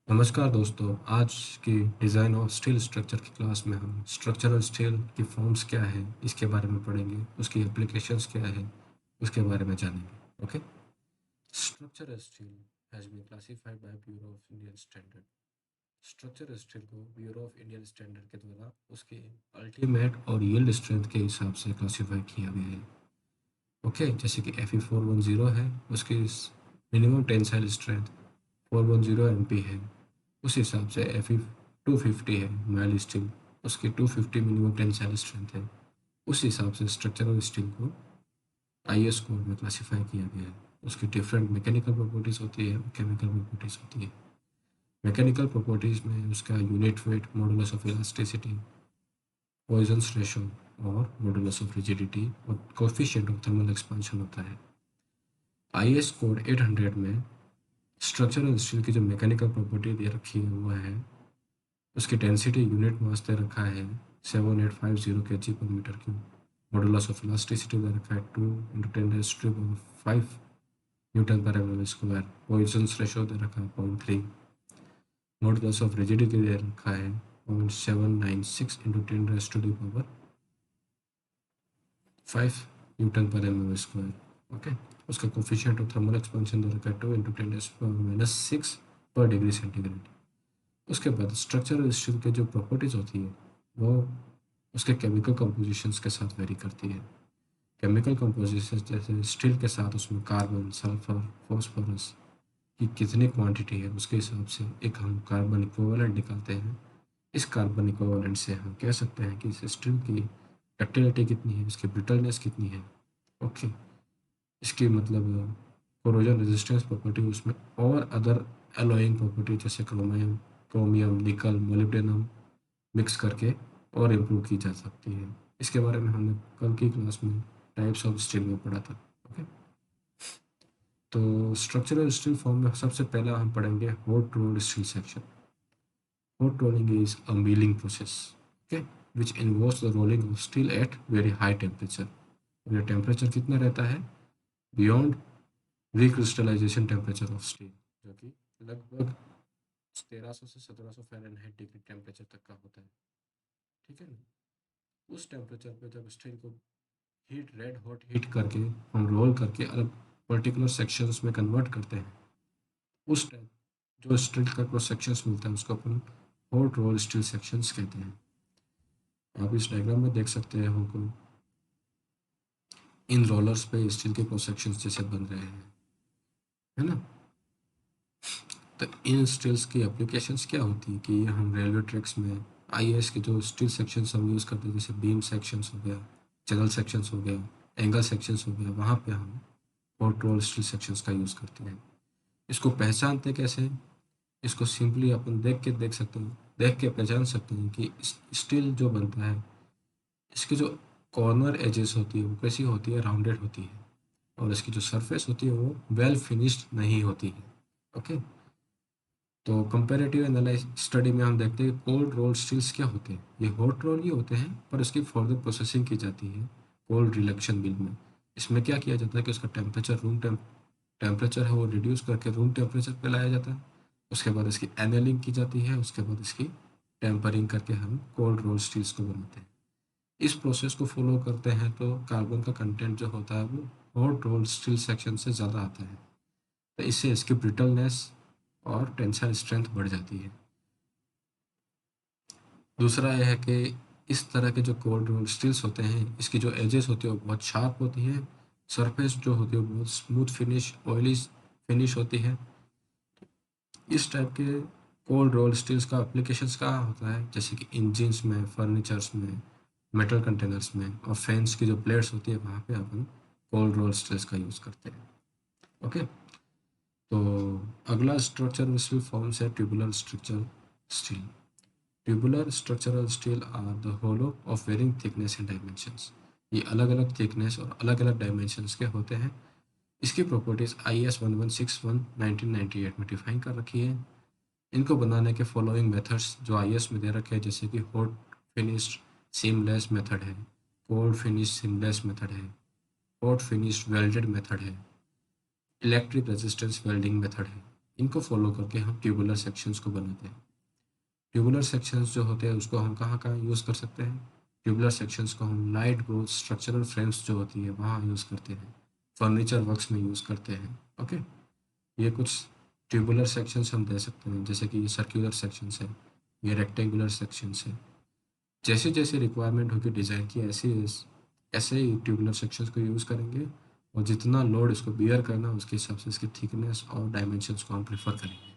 नमस्कार दोस्तों, आज की डिज़ाइन ऑफ स्टील स्ट्रक्चर की क्लास में हम स्ट्रक्चरल स्टील की फॉर्म्स क्या है इसके बारे में पढ़ेंगे, उसकी एप्लीकेशंस क्या है उसके बारे में जानेंगे। Okay, structural steel has been classified by bureau of Indian standard. Structural steel को ब्यूरो ऑफ इंडियन स्टैंडर्ड के द्वारा उसके अल्टीमेट और यील्ड स्ट्रेंथ के हिसाब से क्लासीफाई किया गया है। ओके, जैसे कि FE410 है, उसकी मिनिमम टेंसाइल स्ट्रेंथ 410 MP है। उस हिसाब से FE250 है माइल स्टील, उसकी 250 मिनिमम टेंसाइल स्ट्रेंथ है। उस हिसाब से स्ट्रक्चरल स्टील को IS कोड में क्लासीफाई किया गया है। उसकी डिफरेंट मैकेनिकल प्रॉपर्टीज़ होती है, केमिकल प्रॉपर्टीज़ होती है। मैकेनिकल प्रॉपर्टीज़ में उसका unit weight, modulus of elasticity, Poisson's ratio और मॉडुलस ऑफ रिजिडिटी और कोफिशिएंट ऑफ थर्मल एक्सपांशन होता है। IS कोड 800 में स्ट्रक्चरल स्टील की जो मैकेनिकल प्रॉपर्टी दे रखी है वो है, उसकी डेंसिटी यूनिट मास दे रखा है 7850 kg per metre cube. Modulus of elasticity दे रखा है 2 × 10⁵ newton per m square. Poisson's ratio दे रखा है 0.3। मॉडुलस ऑफ रिजिडिटी दे रखा है 0.796 × 10⁵ newton per m square. Okay, उसका कोफिशिएंट ऑफ थर्मल एक्सपेंशन दे रखा है 2 × 10⁻⁶ पर डिग्री सेंटीग्रेड। उसके बाद स्ट्रक्चरल स्टील के जो प्रॉपर्टीज़ होती है वो उसके केमिकल कंपोजिशंस के साथ वेरी करती है। केमिकल कंपोजिशंस जैसे स्टील के साथ उसमें कार्बन, सल्फर, फॉस्फोरस की कितनी क्वांटिटी है उसके हिसाब से एक हम कार्बन इक्विवेलेंट निकालते हैं। इस कार्बन इक्विवेलेंट से हम कह सकते हैं कि इस स्टील की डक्टिलिटी कितनी है, इसकी ब्रिटलनेस कितनी है। ओके, इसकी मतलब कोरोजन रेजिस्टेंस प्रॉपर्टी उसमें और अदर एलॉइंग प्रॉपर्टी जैसे क्रोमियम, निकल, मोलिब्डेनम मिक्स करके और इम्प्रूव की जा सकती है। इसके बारे में हमने कल की क्लास में टाइप्स ऑफ स्टील में पढ़ा था। ओके, तो स्ट्रक्चरल स्टील फॉर्म में सबसे पहला हम पढ़ेंगे hot rolled steel section. Hot rolling is a milling process, okay, which involves the rolling of steel at very high temperature. और ये टेम्परेचर कितना रहता है? Beyond recrystallization temperature of steel, जो कि लगभग 1300 से 1700 फ़ारेनहाइट डिग्री टेम्परेचर तक का होता है। ठीक है ना? उस टेम्परेचर पे जब स्टील को रेड हॉट हीट करके हम रोल करके अलग पर्टिकुलर सेक्शंस में कन्वर्ट करते हैं, उस टाइम जो स्टील का क्रॉस सेक्शंस मिलता है उसको अपन हॉट रोल स्टील सेक्शंस कहते हैं। आप इस डायग्राम में देख सकते हैं हमको इन रोलर्स पे स्टील के क्रॉस सेक्शंस जैसे बन रहे हैं, है ना? तो इन स्टील्स की एप्लीकेशंस क्या होती है कि हम रेलवे ट्रैक्स में IS के जो स्टील सेक्शंस हम यूज़ करते हैं, जैसे बीम सेक्शंस हो गया, चैनल सेक्शंस हो गया, एंगल सेक्शंस हो गया, वहाँ पे हम हॉट रोल स्टील सेक्शंस का यूज़ करते हैं। इसको पहचानते कैसे हैं? इसको सिंपली अपन देख सकते हैं, देख के पहचान सकते हैं कि स्टील जो बनता है इसकी जो कॉर्नर एजेस होती है वो कैसी होती है? राउंडेड होती है, और इसकी जो सरफेस होती है वो वेल फिनिश्ड नहीं होती है। ओके, तो कंपैरेटिव एनालिसिस स्टडी में हम देखते हैं कोल्ड रोल स्टील्स क्या होते हैं। ये हॉट रोल ही होते हैं, पर उसकी फर्दर प्रोसेसिंग की जाती है कोल्ड रिडक्शन मिल में। इसमें क्या किया जाता है कि उसका टेम्परेचर है वो रिड्यूस करके रूम टेम्परेचर पे लाया जाता है। उसके बाद इसकी एनेलिंग की जाती है, उसके बाद इसकी टेम्परिंग करके हम कोल्ड रोल स्टील्स को बनाते हैं। इस प्रोसेस को फॉलो करते हैं तो कार्बन का कंटेंट जो होता है वो हॉट रोल स्टील सेक्शन से ज़्यादा आता है, तो इससे इसकी ब्रिटलनेस और टेंसाइल स्ट्रेंथ बढ़ जाती है। दूसरा यह है कि इस तरह के जो कोल्ड रोल स्टील्स होते हैं इसकी जो एजेस होती है वो बहुत शार्प होती है, सरफेस जो होती है वो बहुत स्मूथ फिनिश, ऑयली फिनिश होती है। इस टाइप के कोल्ड रोल स्टील्स का एप्लीकेशंस कहाँ होता है? जैसे कि इंजिन्स में, फर्नीचर्स में, मेटल कंटेनर्स में, और फैंस की जो प्लेट्स होती है वहाँ पे अपन कोल्ड रोल स्टील्स का यूज़ करते हैं। ओके, तो अगला स्ट्रक्चरल स्टील फॉर्म्स है tubular structure steel. Tubular structural steel are the hollow of varying thickness and dimensions. ये अलग अलग थिकनेस और अलग अलग डायमेंशंस के होते हैं। इसकी प्रॉपर्टीज़ IS 1161 1998 में डिफाइन कर रखी है। इनको बनाने के फॉलोइंग मेथड्स जो IS में दे रखे हैं, जैसे कि हॉट फिनिश्ड सीमलेस मेथड है, कोल्ड फिनिश सीमलेस मेथड है, हॉट फिनिश्ड वेल्डेड मेथड है, इलेक्ट्रिक रेजिस्टेंस वेल्डिंग मेथड है। इनको फॉलो करके हम ट्यूबुलर सेक्शंस को बनाते हैं। ट्यूबुलर सेक्शंस जो होते हैं उसको हम कहाँ कहाँ यूज़ कर सकते हैं? ट्यूबुलर सेक्शंस को हम लाइट ग्रोथ स्ट्रक्चरल फ्रेम्स जो होती है वहाँ यूज़ करते हैं, फर्नीचर वर्क्स में यूज़ करते हैं। ओके, ये कुछ ट्यूबुलर सेक्शंस हम दे सकते हैं, जैसे कि ये सर्कुलर सेक्शंस है, ये रेक्टेंगुलर सेक्शंस है। जैसे जैसे रिक्वायरमेंट होगी डिज़ाइन की, ऐसे ऐसे ही ट्यूबुलर सेक्शंस को यूज़ करेंगे, और जितना लोड इसको बियर करना उसके हिसाब से इसकी थिकनेस और डायमेंशंस को हम प्रेफर करेंगे।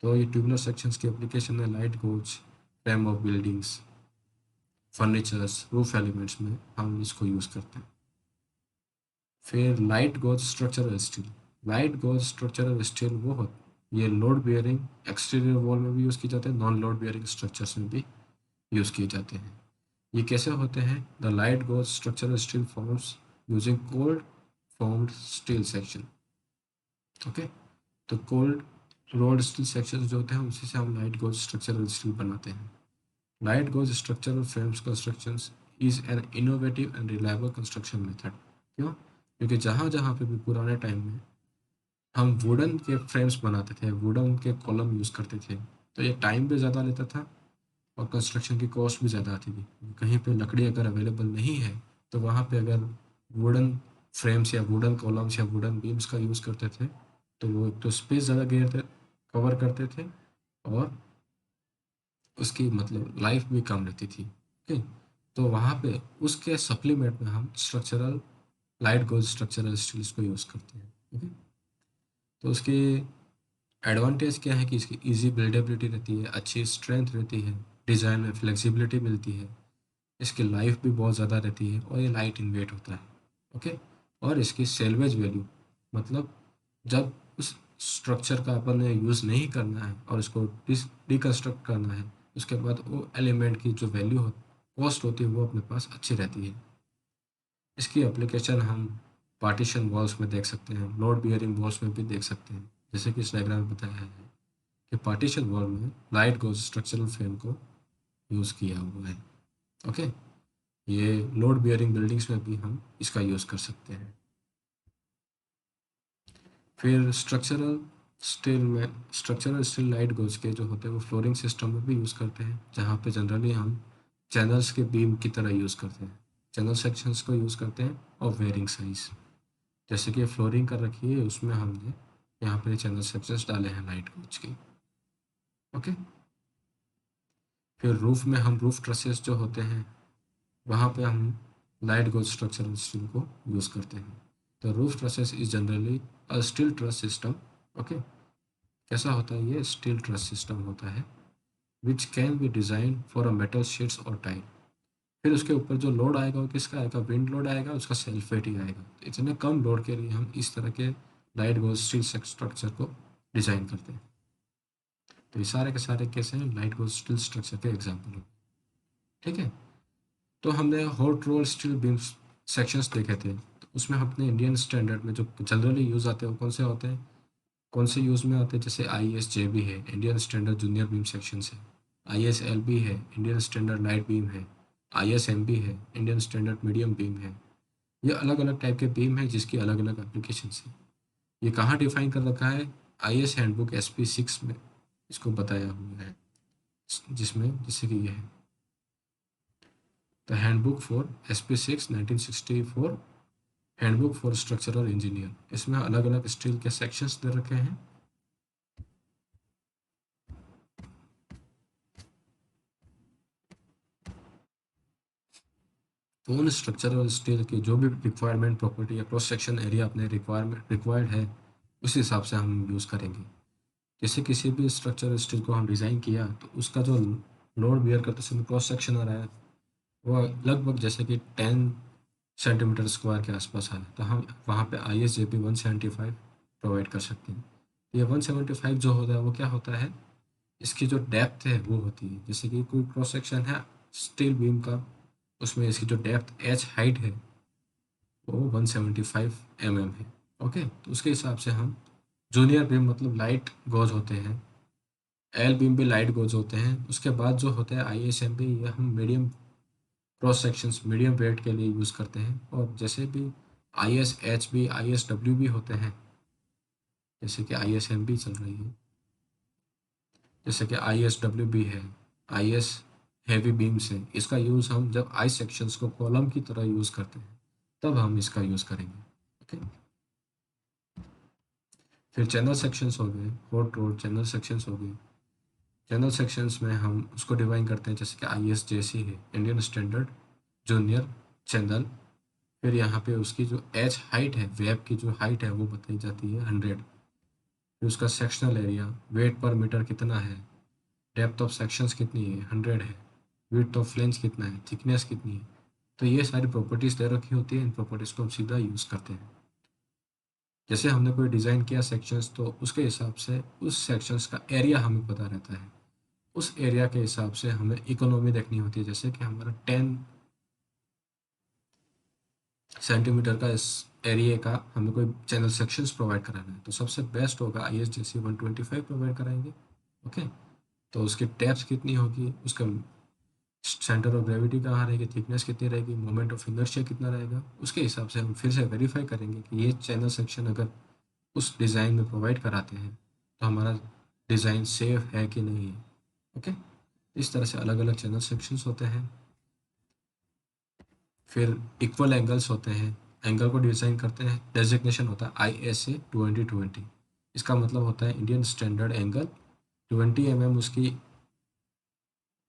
तो ये ट्यूबुलर सेक्शंस की एप्लीकेशन है light goes, frame of buildings, furnitures, roof elements में हम इसको यूज़ करते हैं। फिर light gauge structural steel. Light gauge structural steel वो हो, ये लोड बियरिंग एक्सटीरियर वॉल में भी यूज़ की जाते हैं, नॉन लोड बियरिंग स्ट्रक्चर्स में भी यूज़ किए जाते हैं। ये कैसे होते हैं? The light gauge structural steel forms using cold formed steel section. Okay, तो कोल्ड रोल्ड स्टील सेक्शन जो होते हैं उसी से हम लाइट गोज स्ट्रक्चरल स्टील बनाते हैं। Light gauge structural frames constructions is an innovative and reliable construction method. क्यों? क्योंकि जहाँ जहाँ पे भी पुराने टाइम में हम वुडन के फ्रेम्स बनाते थे, वुडन के कॉलम यूज़ करते थे, तो ये टाइम भी ज़्यादा लेता था और कंस्ट्रक्शन की कॉस्ट भी ज़्यादा आती थी। कहीं पे लकड़ी अगर अवेलेबल नहीं है तो वहाँ पे अगर वुडन फ्रेम्स या वुडन कॉलम्स या वुडन बीम्स का यूज़ करते थे तो वो एक तो स्पेस ज़्यादा घेरते कवर करते थे, और उसकी मतलब लाइफ भी कम रहती थी। ओके, तो वहाँ पे उसके सप्लीमेंट में हम structural light gauge structural steels को यूज़ करते हैं। ओके, तो उसकी एडवांटेज क्या है कि इसकी इजी बिल्डेबिलिटी रहती है, अच्छी स्ट्रेंथ रहती है, डिज़ाइन में फ्लेक्सिबिलिटी मिलती है, इसकी लाइफ भी बहुत ज़्यादा रहती है, और ये लाइट इन वेट होता है। ओके, और इसकी सेल्वेज वैल्यू, मतलब जब उस स्ट्रक्चर का अपन ने यूज़ नहीं करना है और उसको डिकन्स्ट्रक्ट करना है, उसके बाद वो एलिमेंट की जो वैल्यू हो, कॉस्ट होती है, वो अपने पास अच्छी रहती है। इसकी एप्लीकेशन हम पार्टीशन वॉल्स में देख सकते हैं, लोड बियरिंग वॉल्स में भी देख सकते हैं, जैसे कि इस डायग्राम में बताया है कि पार्टीशन वॉल में लाइट गोज स्ट्रक्चरल फ्रेम को यूज़ किया हुआ है। ओके, ये लोड बियरिंग बिल्डिंग्स में भी हम इसका यूज़ कर सकते हैं। फिर स्ट्रक्चरल स्टील लाइट गोज के जो होते हैं वो फ्लोरिंग सिस्टम में भी यूज़ करते हैं, जहाँ पे जनरली हम चैनल्स के बीम की तरह यूज़ करते हैं, चैनल सेक्शंस को यूज़ करते हैं और वेयरिंग साइज। जैसे कि फ्लोरिंग कर रखी है, उसमें हमने यहाँ पे चैनल सेक्शंस डाले हैं लाइट गोज के। ओके, फिर रूफ में हम रूफ ट्रसेस जो होते हैं वहाँ पे हम लाइट गोज स्ट्रक्चरल स्टील को यूज़ करते हैं। तो roof trusses is generally a steel truss system. Okay, कैसा होता है? ये स्टील ट्रस सिस्टम होता है which can be design for a metal sheets और टाइल। फिर उसके ऊपर जो लोड आएगा वो किसका आएगा? विंड लोड आएगा, उसका सेल्फ वेट ही आएगा। तो इतने कम लोड के लिए हम इस तरह के लाइट गोज स्टील स्ट्रक्चर को डिज़ाइन करते हैं। तो ये सारे के सारे कैसे हैं? लाइट गोज स्टील स्ट्रक्चर के एग्जाम्पल हो। ठीक है, तो हमने hot role steel beams sections देखे थे, तो उसमें अपने इंडियन स्टैंडर्ड में जो जनरली यूज़ आते हैं वो कौन से होते हैं, कौन से यूज़ में आते हैं? जैसे ISJB है, Indian standard junior beam sections है, ISLB है, इंडियन स्टैंडर्ड लाइट बीम है, ISMB है, इंडियन स्टैंडर्ड मीडियम बीम है। ये अलग अलग टाइप के बीम है जिसकी अलग अलग एप्लीकेशंस है। ये कहाँ डिफाइन कर रखा है? IS हैंडबुक SP6 में इसको बताया हुआ है, जिसमें जैसे कि ये है the handbook for SP6 1964, handbook for structural engineer. इसमें अलग अलग स्टील के सेक्शंस दे रखे हैं। तो उन स्ट्रक्चरल स्टील की जो भी रिक्वायरमेंट प्रॉपर्टी या क्रॉस सेक्शन एरिया अपने रिक्वायर्ड है उस हिसाब से हम यूज़ करेंगे। जैसे किसी भी स्ट्रक्चरल स्टील को हम डिज़ाइन किया तो उसका जो लोड बियर करते समय क्रॉस सेक्शन आ रहा है वो लगभग जैसे कि 10 सेंटीमीटर स्क्वायर के आसपास आ रहा है, तो हम वहाँ पे ISJB 175 प्रोवाइड कर सकते हैं। ये 175 जो होता है वो क्या होता है? इसकी जो डेप्थ है वो होती है, जैसे कि कोई क्रॉस सेक्शन है स्टील बीम का, उसमें इसकी जो डेप्थ एच हाइट है वो 175 mm है। ओके, तो उसके हिसाब से हम जूनियर बीम मतलब लाइट गोज होते हैं, एल बीम भी लाइट गोज होते हैं। उसके बाद जो होता है ISMB, ये हम medium cross sections medium wait के लिए यूज़ करते हैं। और जैसे भी ISHB ISWB होते हैं, जैसे कि ISMB चल रही है, जैसे कि ISWB है, IS हैवी बीम्स है। इसका यूज़ हम जब आई सेक्शंस को कॉलम की तरह यूज़ करते हैं तब हम इसका यूज़ करेंगे। ओके। फिर चैनल सेक्शंस हो गए, हॉट रोड चैनल सेक्शंस हो गए। चैनल सेक्शंस में हम उसको डिवाइन करते हैं, जैसे कि ISJC है, इंडियन स्टैंडर्ड जूनियर चैनल। फिर यहाँ पे उसकी जो एच हाइट है, वेब की जो हाइट है वो बताई जाती है 100। फिर उसका सेक्शनल एरिया, वेट पर मीटर कितना है, डेप्थ ऑफ सेक्शंस कितनी है, 100 है, विड्थ ऑफ फ्लेंज कितना है, थिकनेस कितनी है। तो ये सारी प्रॉपर्टीज़ दे रखी होती है, इन प्रॉपर्टीज़ को हम सीधा यूज़ करते हैं। जैसे हमने कोई डिज़ाइन किया सेक्शंस, तो उसके हिसाब से उस सेक्शंस का एरिया हमें पता रहता है। उस एरिया के हिसाब से हमें इकोनॉमी देखनी होती है, जैसे कि हमारा 10 सेंटीमीटर का इस एरिया का हमें कोई चैनल सेक्शंस प्रोवाइड कराना है, तो सबसे बेस्ट होगा ISJC 125 प्रोवाइड कराएंगे। ओके। तो उसकी डेप्थ कितनी होगी, उसका सेंटर ऑफ ग्रेविटी कहाँ रहेगी, थिकनेस कितनी रहेगी, मोमेंट ऑफ इनर्शिया कितना रहेगा, उसके हिसाब से हम फिर से वेरीफाई करेंगे कि ये चैनल सेक्शन अगर उस डिज़ाइन में प्रोवाइड कराते हैं तो हमारा डिज़ाइन सेफ है कि नहीं है। ओके। इस तरह से अलग अलग चैनल सेक्शंस होते हैं। फिर इक्वल एंगल्स होते हैं, एंगल को डिज़ाइन करते हैं, डेजिग्नेशन होता है ISA 2020। इसका मतलब होता है इंडियन स्टैंडर्ड एंगल। 20 mm उसकी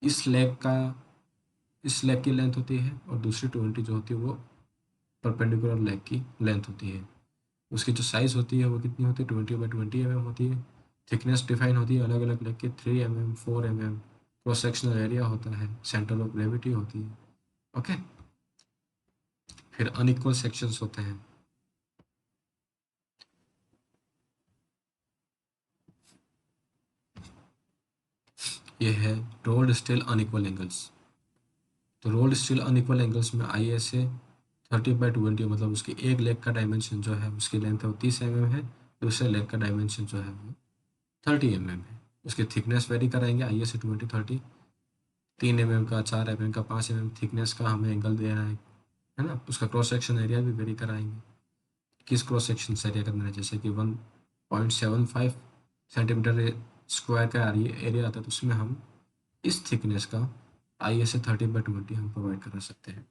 इस लेग का, इस लेग की लेंथ होती है, और दूसरी 20 जो होती है वो परपेंडिकुलर लेग की लेंथ होती है। उसकी जो साइज़ होती है वो कितनी होती है, 20/20 mm होती है। थिकनेस डिफाइन होती है अलग अलग लेग की, 3 mm 4 mm। Cross sectional area होता है, सेंटर ऑफ ग्रेविटी होती है। ओके। फिर अनइक्वल सेक्शंस होते हैं। ये है रोल्ड स्टील अनइक्वल एंगल्स। तो रोल्ड स्टील अनइक्वल एंगल्स में ISA 30/20, मतलब उसकी एक लेग का डायमेंशन जो है, उसकी लेंथ है वो 30 mm है, दूसरे लेग का डायमेंशन जो है वो 30 mm है। उसकी थिकनेस वेरी कराएंगे, ISA 2030। 3 mm का, 4 mm का, 5 mm थिकनेस का हमें एंगल देना है ना। उसका क्रॉस सेक्शन एरिया भी वेरी कराएंगे, किस क्रॉस सेक्शन एरिया करना है, जैसे कि 1.75 सेंटीमीटर स्क्वायर का एरिया आता है, तो उसमें हम इस थिकनेस का ISA 30/20 हम प्रोवाइड करा सकते हैं।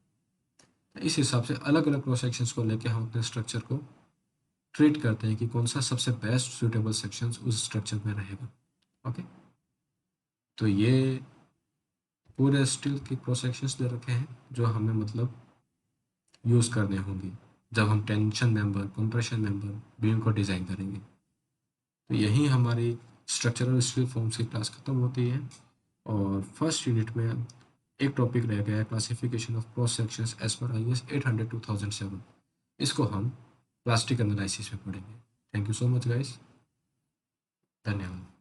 इस हिसाब से अलग अलग क्रॉस सेक्शंस को लेके हम अपने स्ट्रक्चर को ट्रीट करते हैं कि कौन सा सबसे बेस्ट सूटेबल सेक्शंस उस स्ट्रक्चर में रहेगा। ओके। तो ये पूरे स्टील के क्रॉस सेक्शंस दे रखे हैं जो हमें मतलब यूज़ करने होंगे जब हम tension member, compression member, beam को डिज़ाइन करेंगे। तो यही हमारी स्ट्रक्चरल स्टील फॉर्म्स की क्लास ख़त्म होती है। और फर्स्ट यूनिट में एक टॉपिक रह गया है, classification of cross sections as पर IS 800/2007। इसको हम प्लास्टिक एनालिसिस में पढ़ेंगे। Thank you so much guys. धन्यवाद।